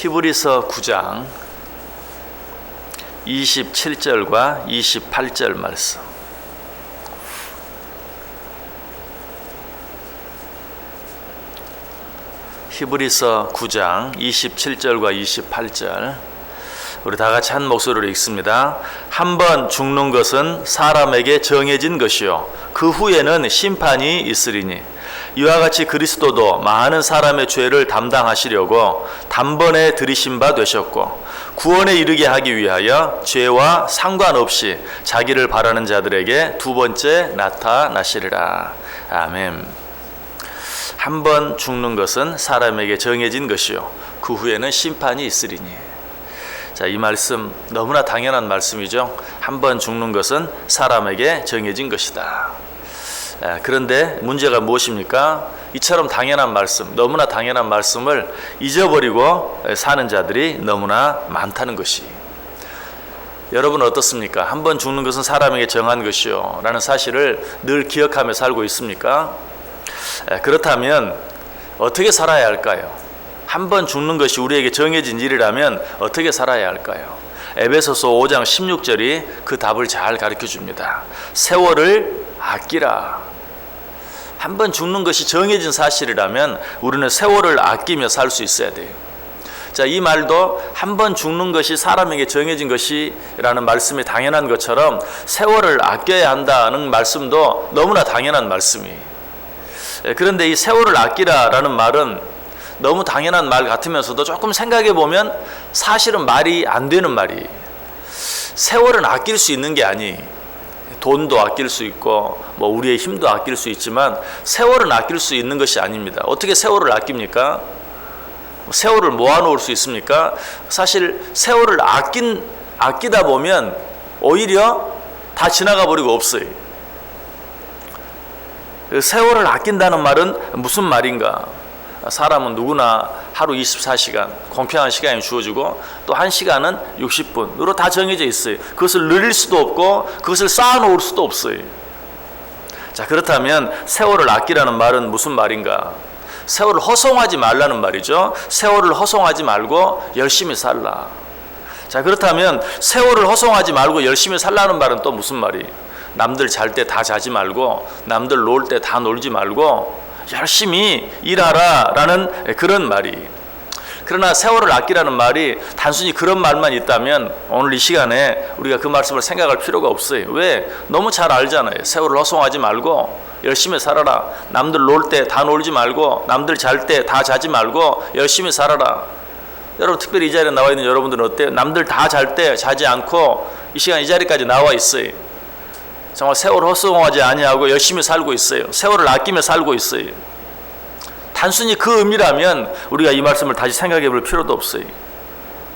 히브리서 9장 27절과 28절 말씀. 히브리서 9장 27절과 28절 우리 다 같이 한 목소리로 읽습니다. 한 번 죽는 것은 사람에게 정해진 것이요 그 후에는 심판이 있으리니 이와 같이 그리스도도 많은 사람의 죄를 담당하시려고 단번에 들이신 바 되셨고 구원에 이르게 하기 위하여 죄와 상관없이 자기를 바라는 자들에게 두 번째 나타나시리라. 아멘. 한 번 죽는 것은 사람에게 정해진 것이요 그 후에는 심판이 있으리니. 자, 이 말씀 너무나 당연한 말씀이죠. 한 번 죽는 것은 사람에게 정해진 것이다. 그런데 문제가 무엇입니까? 이처럼 당연한 말씀, 너무나 당연한 말씀을 잊어버리고 사는 자들이 너무나 많다는 것이. 여러분은 어떻습니까? 한 번 죽는 것은 사람에게 정한 것이요 라는 사실을 늘 기억하며 살고 있습니까? 그렇다면 어떻게 살아야 할까요? 한 번 죽는 것이 우리에게 정해진 일이라면 어떻게 살아야 할까요? 에베소서 5장 16절이 그 답을 잘 가르쳐 줍니다. 세월을 아끼라. 한 번 죽는 것이 정해진 사실이라면 우리는 세월을 아끼며 살 수 있어야 돼요. 자, 이 말도 한 번 죽는 것이 사람에게 정해진 것이라는 말씀이 당연한 것처럼 세월을 아껴야 한다는 말씀도 너무나 당연한 말씀이에요. 그런데 이 세월을 아끼라라는 말은 너무 당연한 말 같으면서도 조금 생각해 보면 사실은 말이 안 되는 말이에요. 세월은 아낄 수 있는 게 아니에요. 돈도 아낄 수 있고 뭐 우리의 힘도 아낄 수 있지만 세월은 아낄 수 있는 것이 아닙니다. 어떻게 세월을 아낍니까? 세월을 모아놓을 수 있습니까? 사실 세월을 아끼다 보면 오히려 다 지나가 버리고 없어요. 세월을 아낀다는 말은 무슨 말인가? 사람은 누구나 하루 24시간 공평한 시간이 주어지고 또 1시간은 60분으로 다 정해져 있어요. 그것을 늘릴 수도 없고 그것을 쌓아놓을 수도 없어요. 자, 그렇다면 세월을 아끼라는 말은 무슨 말인가? 세월을 허송하지 말라는 말이죠. 세월을 허송하지 말고 열심히 살라. 자, 그렇다면 세월을 허송하지 말고 열심히 살라는 말은 또 무슨 말이에요? 남들 잘 때 다 자지 말고 남들 놀 때 다 놀지 말고 열심히 일하라 라는 그런 말이. 그러나 세월을 아끼라는 말이 단순히 그런 말만 있다면 오늘 이 시간에 우리가 그 말씀을 생각할 필요가 없어요. 왜? 너무 잘 알잖아요. 세월을 허송하지 말고 열심히 살아라. 남들 놀 때 다 놀지 말고 남들 잘 때 다 자지 말고 열심히 살아라. 여러분, 특별히 이 자리에 나와 있는 여러분들은 어때요? 남들 다 잘 때 자지 않고 이 시간 이 자리까지 나와 있어요. 정말 세월을 허송하지 아니하고 열심히 살고 있어요. 세월을 아끼며 살고 있어요. 단순히 그 의미라면 우리가 이 말씀을 다시 생각해 볼 필요도 없어요.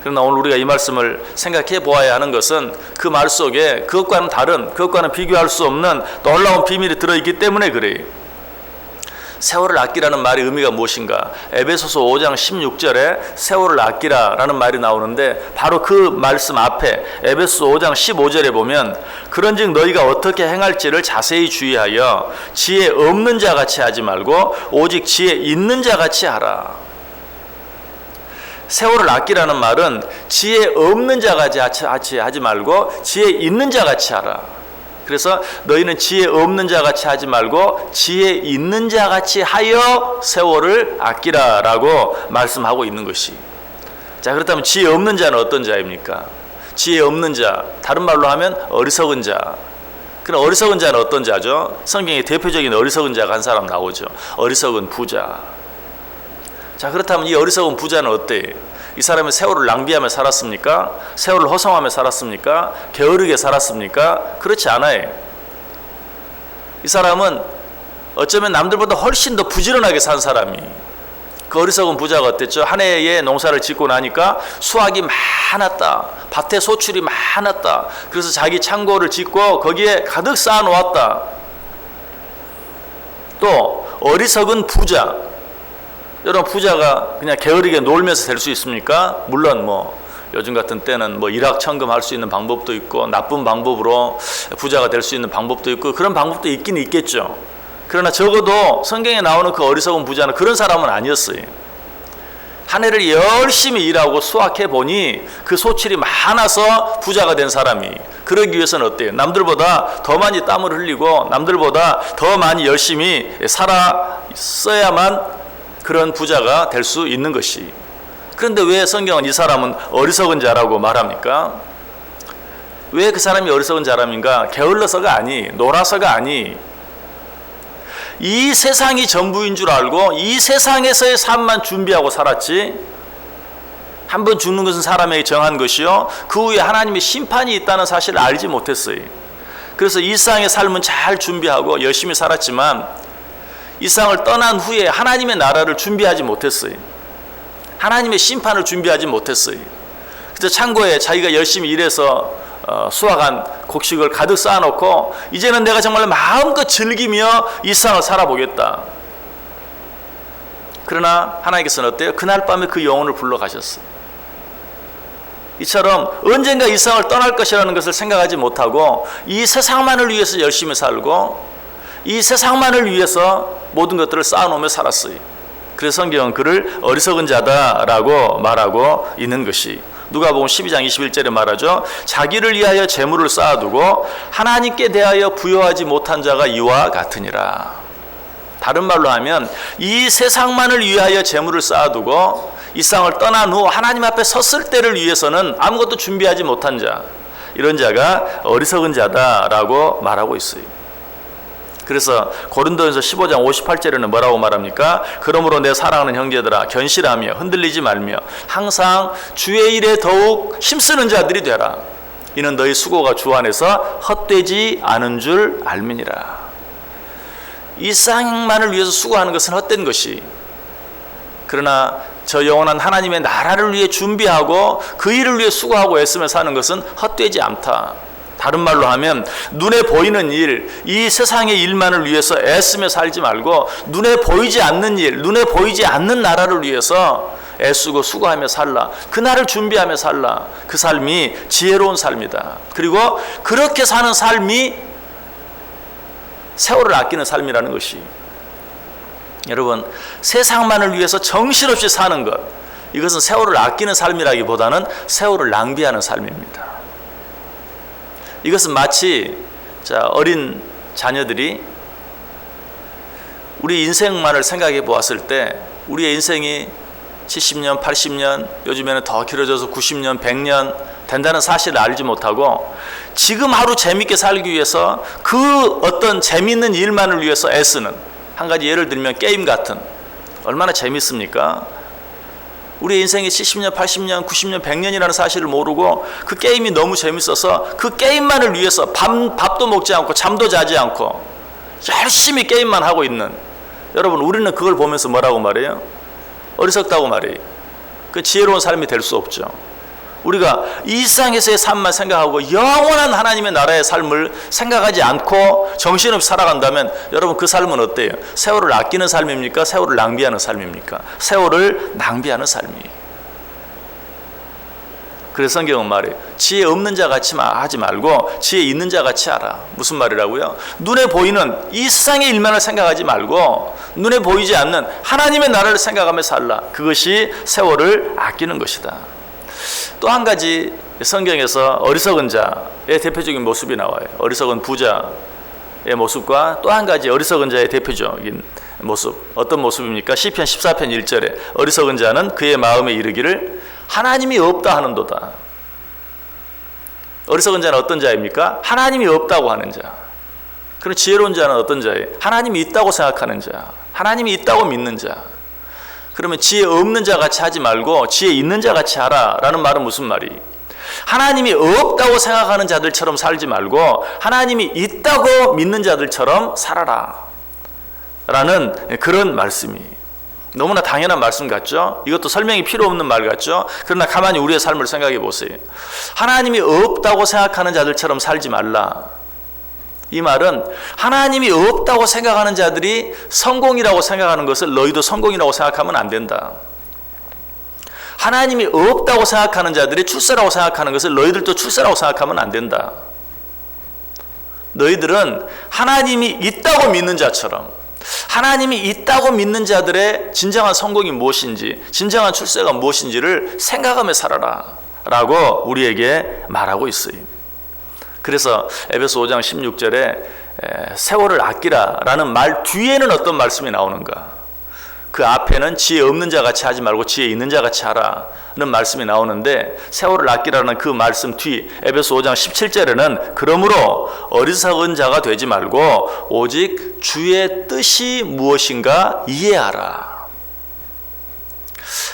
그러나 오늘 우리가 이 말씀을 생각해 보아야 하는 것은 그 말 속에 그것과는 다른, 그것과는 비교할 수 없는 놀라운 비밀이 들어있기 때문에 그래요. 세월을 아끼라는 말의 의미가 무엇인가? 에베소서 5장 16절에 세월을 아끼라라는 말이 나오는데 바로 그 말씀 앞에 에베소서 5장 15절에 보면 그런즉 너희가 어떻게 행할지를 자세히 주의하여 지혜 없는 자 같이 하지 말고 오직 지혜 있는 자 같이 하라. 세월을 아끼라는 말은 지혜 없는 자 같이 하지 말고 지혜 있는 자 같이 하라. 그래서 너희는 지혜 없는 자 같이 하지 말고 지혜 있는 자 같이 하여 세월을 아끼라라고 말씀하고 있는 것이. 자, 그렇다면 지혜 없는 자는 어떤 자입니까? 지혜 없는 자, 다른 말로 하면 어리석은 자. 그럼 어리석은 자는 어떤 자죠? 성경에 대표적인 어리석은 자가 한 사람 나오죠. 어리석은 부자. 자, 그렇다면 이 어리석은 부자는 어때요? 이 사람은 세월을 낭비하며 살았습니까? 세월을 허송하며 살았습니까? 게으르게 살았습니까? 그렇지 않아요. 이 사람은 어쩌면 남들보다 훨씬 더 부지런하게 산 사람이. 그 어리석은 부자가 어땠죠? 한 해의 농사를 짓고 나니까 수확이 많았다. 밭에 소출이 많았다. 그래서 자기 창고를 짓고 거기에 가득 쌓아놓았다. 또 어리석은 부자. 여러분, 부자가 그냥 게으르게 놀면서 될 수 있습니까? 물론 뭐 요즘 같은 때는 뭐 일확천금 할 수 있는 방법도 있고 나쁜 방법으로 부자가 될 수 있는 방법도 있고 그런 방법도 있긴 있겠죠. 그러나 적어도 성경에 나오는 그 어리석은 부자는 그런 사람은 아니었어요. 한 해를 열심히 일하고 수확해 보니 그 소출이 많아서 부자가 된 사람이, 그러기 위해서는 어때요? 남들보다 더 많이 땀을 흘리고 남들보다 더 많이 열심히 살아 써야만 그런 부자가 될 수 있는 것이. 그런데 왜 성경은 이 사람은 어리석은 자라고 말합니까? 왜 그 사람이 어리석은 사람인가? 게을러서가 아니, 놀아서가 아니, 이 세상이 전부인 줄 알고 이 세상에서의 삶만 준비하고 살았지, 한 번 죽는 것은 사람에게 정한 것이요 그 후에 하나님의 심판이 있다는 사실을 알지 못했어요. 그래서 이 세상의 삶은 잘 준비하고 열심히 살았지만 이 세상을 떠난 후에 하나님의 나라를 준비하지 못했어요. 하나님의 심판을 준비하지 못했어요. 그래서 창고에 자기가 열심히 일해서 수확한 곡식을 가득 쌓아놓고 이제는 내가 정말 마음껏 즐기며 이 세상을 살아보겠다. 그러나 하나님께서는 어때요? 그날 밤에 그 영혼을 불러가셨어요. 이처럼 언젠가 이 세상을 떠날 것이라는 것을 생각하지 못하고 이 세상만을 위해서 열심히 살고 이 세상만을 위해서 모든 것들을 쌓아놓으며 살았어요. 그래서 성경은 그를 어리석은 자다라고 말하고 있는 것이, 누가복음 12장 21절에 말하죠. 자기를 위하여 재물을 쌓아두고 하나님께 대하여 부여하지 못한 자가 이와 같으니라. 다른 말로 하면 이 세상만을 위하여 재물을 쌓아두고 이 세상을 떠난 후 하나님 앞에 섰을 때를 위해서는 아무것도 준비하지 못한 자, 이런 자가 어리석은 자다라고 말하고 있어요. 그래서 고린도전서 15장 58절에는 뭐라고 말합니까? 그러므로 내 사랑하는 형제들아, 견실하며 흔들리지 말며 항상 주의 일에 더욱 힘쓰는 자들이 되라. 이는 너희 수고가 주 안에서 헛되지 않은 줄 알미니라. 이 세상만을 위해서 수고하는 것은 헛된 것이, 그러나 저 영원한 하나님의 나라를 위해 준비하고 그 일을 위해 수고하고 애쓰며 사는 것은 헛되지 않다. 다른 말로 하면 눈에 보이는 일, 이 세상의 일만을 위해서 애쓰며 살지 말고 눈에 보이지 않는 일, 눈에 보이지 않는 나라를 위해서 애쓰고 수고하며 살라. 그 날을 준비하며 살라. 그 삶이 지혜로운 삶이다. 그리고 그렇게 사는 삶이 세월을 아끼는 삶이라는 것이, 여러분, 세상만을 위해서 정신없이 사는 것, 이것은 세월을 아끼는 삶이라기보다는 세월을 낭비하는 삶입니다. 이것은 마치 어린 자녀들이 우리 인생만을 생각해 보았을 때 우리의 인생이 70년, 80년, 요즘에는 더 길어져서 90년, 100년 된다는 사실을 알지 못하고 지금 하루 재밌게 살기 위해서 그 어떤 재밌는 일만을 위해서 애쓰는, 한 가지 예를 들면 게임 같은, 얼마나 재밌습니까? 우리 인생이 70년, 80년, 90년, 100년이라는 사실을 모르고 그 게임이 너무 재밌어서 그 게임만을 위해서 밥도 먹지 않고 잠도 자지 않고 열심히 게임만 하고 있는, 여러분, 우리는 그걸 보면서 뭐라고 말해요? 어리석다고 말해요. 그 지혜로운 삶이 될 수 없죠. 우리가 이 세상에서의 삶만 생각하고 영원한 하나님의 나라의 삶을 생각하지 않고 정신없이 살아간다면 여러분, 그 삶은 어때요? 세월을 아끼는 삶입니까? 세월을 낭비하는 삶입니까? 세월을 낭비하는 삶이에요. 그래서 성경은 말해요. 지혜 없는 자 같이 하지 말고 지혜 있는 자 같이 하라. 무슨 말이라고요? 눈에 보이는 이 세상의 일만을 생각하지 말고 눈에 보이지 않는 하나님의 나라를 생각하며 살라. 그것이 세월을 아끼는 것이다. 또 한 가지 성경에서 어리석은 자의 대표적인 모습이 나와요. 어리석은 부자의 모습과 또 한 가지 어리석은 자의 대표적인 모습, 어떤 모습입니까? 시편 14편 1절에 어리석은 자는 그의 마음에 이르기를 하나님이 없다 하는도다. 어리석은 자는 어떤 자입니까? 하나님이 없다고 하는 자. 그럼 지혜로운 자는 어떤 자예요? 하나님이 있다고 생각하는 자, 하나님이 있다고 믿는 자. 그러면 지혜 없는 자 같이 하지 말고 지혜 있는 자 같이 하라 라는 말은 무슨 말이에요? 하나님이 없다고 생각하는 자들처럼 살지 말고 하나님이 있다고 믿는 자들처럼 살아라 라는 그런 말씀이에요. 너무나 당연한 말씀 같죠? 이것도 설명이 필요 없는 말 같죠? 그러나 가만히 우리의 삶을 생각해 보세요. 하나님이 없다고 생각하는 자들처럼 살지 말라. 이 말은 하나님이 없다고 생각하는 자들이 성공이라고 생각하는 것을 너희도 성공이라고 생각하면 안 된다. 하나님이 없다고 생각하는 자들이 출세라고 생각하는 것을 너희들도 출세라고 생각하면 안 된다. 너희들은 하나님이 있다고 믿는 자처럼, 하나님이 있다고 믿는 자들의 진정한 성공이 무엇인지, 진정한 출세가 무엇인지를 생각하며 살아라 라고 우리에게 말하고 있어요. 그래서 에베소 5장 16절에 세월을 아끼라 라는 말 뒤에는 어떤 말씀이 나오는가? 그 앞에는 지혜 없는 자 같이 하지 말고 지혜 있는 자 같이 하라는 말씀이 나오는데, 세월을 아끼라는 그 말씀 뒤 에베소 5장 17절에는 그러므로 어리석은 자가 되지 말고 오직 주의 뜻이 무엇인가 이해하라.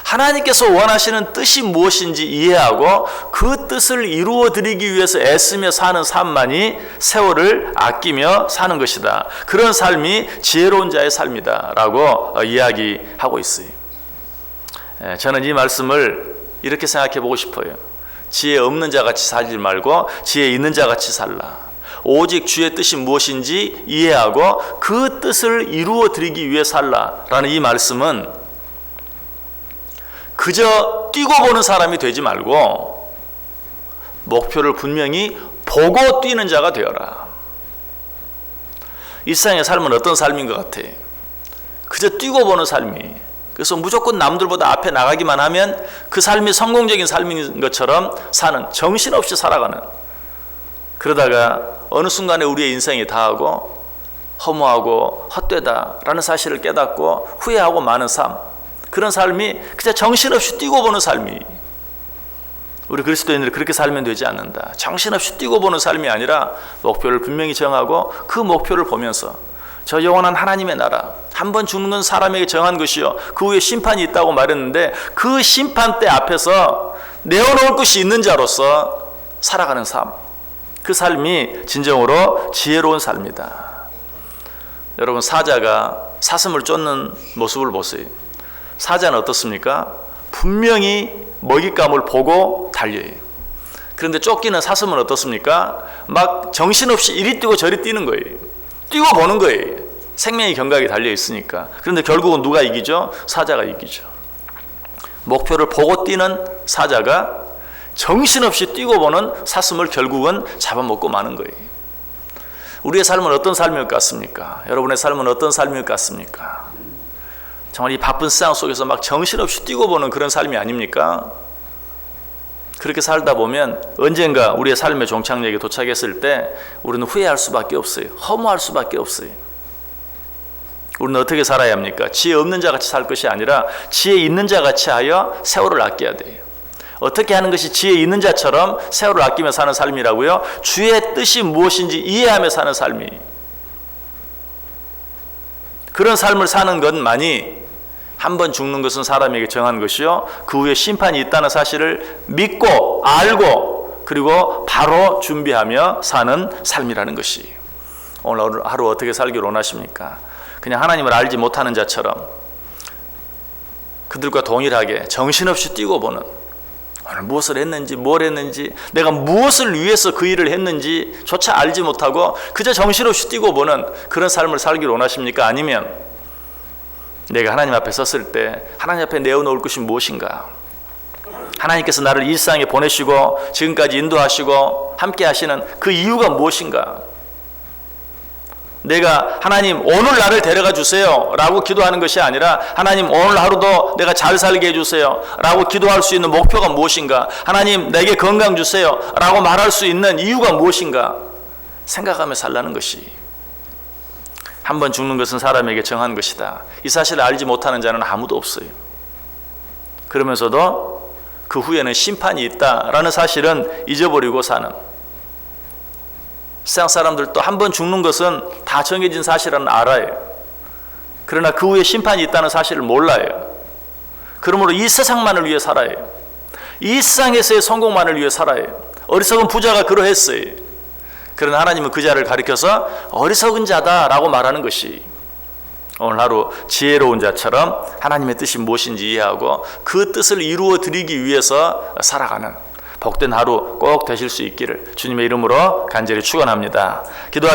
하나님께서 원하시는 뜻이 무엇인지 이해하고 그 뜻을 이루어 드리기 위해서 애쓰며 사는 삶만이 세월을 아끼며 사는 것이다. 그런 삶이 지혜로운 자의 삶이다 라고 이야기하고 있어요. 저는 이 말씀을 이렇게 생각해 보고 싶어요. 지혜 없는 자 같이 살지 말고 지혜 있는 자 같이 살라. 오직 주의 뜻이 무엇인지 이해하고 그 뜻을 이루어 드리기 위해 살라 라는 이 말씀은 그저 뛰고 보는 사람이 되지 말고 목표를 분명히 보고 뛰는 자가 되어라. 이 세상의 삶은 어떤 삶인 것 같아? 그저 뛰고 보는 삶이, 그래서 무조건 남들보다 앞에 나가기만 하면 그 삶이 성공적인 삶인 것처럼 사는, 정신없이 살아가는, 그러다가 어느 순간에 우리의 인생이 다하고 허무하고 헛되다라는 사실을 깨닫고 후회하고 마는 삶, 그런 삶이 그냥 정신없이 뛰고 보는 삶이, 우리 그리스도인들이 그렇게 살면 되지 않는다. 정신없이 뛰고 보는 삶이 아니라 목표를 분명히 정하고 그 목표를 보면서 저 영원한 하나님의 나라, 한 번 죽는 건 사람에게 정한 것이요 그 후에 심판이 있다고 말했는데, 그 심판대 앞에서 내어놓을 것이 있는 자로서 살아가는 삶, 그 삶이 진정으로 지혜로운 삶이다. 여러분, 사자가 사슴을 쫓는 모습을 보세요. 사자는 어떻습니까? 분명히 먹잇감을 보고 달려요. 그런데 쫓기는 사슴은 어떻습니까? 막 정신없이 이리 뛰고 저리 뛰는 거예요. 뛰고 보는 거예요. 생명의 경각이 달려 있으니까. 그런데 결국은 누가 이기죠? 사자가 이기죠. 목표를 보고 뛰는 사자가 정신없이 뛰고 보는 사슴을 결국은 잡아먹고 마는 거예요. 우리의 삶은 어떤 삶일 것 같습니까? 여러분의 삶은 어떤 삶일 것 같습니까? 정말 이 바쁜 세상 속에서 막 정신없이 뛰고 보는 그런 삶이 아닙니까? 그렇게 살다 보면 언젠가 우리의 삶의 종착역에 도착했을 때 우리는 후회할 수밖에 없어요. 허무할 수밖에 없어요. 우리는 어떻게 살아야 합니까? 지혜 없는 자 같이 살 것이 아니라 지혜 있는 자 같이 하여 세월을 아껴야 돼요. 어떻게 하는 것이 지혜 있는 자처럼 세월을 아끼며 사는 삶이라고요? 주의 뜻이 무엇인지 이해하며 사는 삶이, 그런 삶을 사는 것만이 한 번 죽는 것은 사람에게 정한 것이요 그 후에 심판이 있다는 사실을 믿고 알고 그리고 바로 준비하며 사는 삶이라는 것이, 오늘 하루 어떻게 살기를 원하십니까? 그냥 하나님을 알지 못하는 자처럼 그들과 동일하게 정신없이 뛰고 보는, 오늘 무엇을 했는지 뭘 했는지 내가 무엇을 위해서 그 일을 했는지 조차 알지 못하고 그저 정신없이 뛰고 보는 그런 삶을 살기를 원하십니까? 아니면 내가 하나님 앞에 섰을 때 하나님 앞에 내어놓을 것이 무엇인가? 하나님께서 나를 이 세상에 보내시고 지금까지 인도하시고 함께 하시는 그 이유가 무엇인가? 내가 하나님 오늘 나를 데려가 주세요 라고 기도하는 것이 아니라 하나님 오늘 하루도 내가 잘 살게 해주세요 라고 기도할 수 있는 목표가 무엇인가? 하나님 내게 건강 주세요 라고 말할 수 있는 이유가 무엇인가? 생각하며 살라는 것이, 한 번 죽는 것은 사람에게 정한 것이다. 이 사실을 알지 못하는 자는 아무도 없어요. 그러면서도 그 후에는 심판이 있다라는 사실은 잊어버리고 사는, 세상 사람들도 한 번 죽는 것은 다 정해진 사실은 알아요. 그러나 그 후에 심판이 있다는 사실을 몰라요. 그러므로 이 세상만을 위해 살아요. 이 세상에서의 성공만을 위해 살아요. 어리석은 부자가 그러했어요. 그러나 하나님은 그 자를 가리켜서 어리석은 자다라고 말하는 것이, 오늘 하루 지혜로운 자처럼 하나님의 뜻이 무엇인지 이해하고 그 뜻을 이루어 드리기 위해서 살아가는 복된 하루 꼭 되실 수 있기를 주님의 이름으로 간절히 축원합니다. 기도하겠습니다.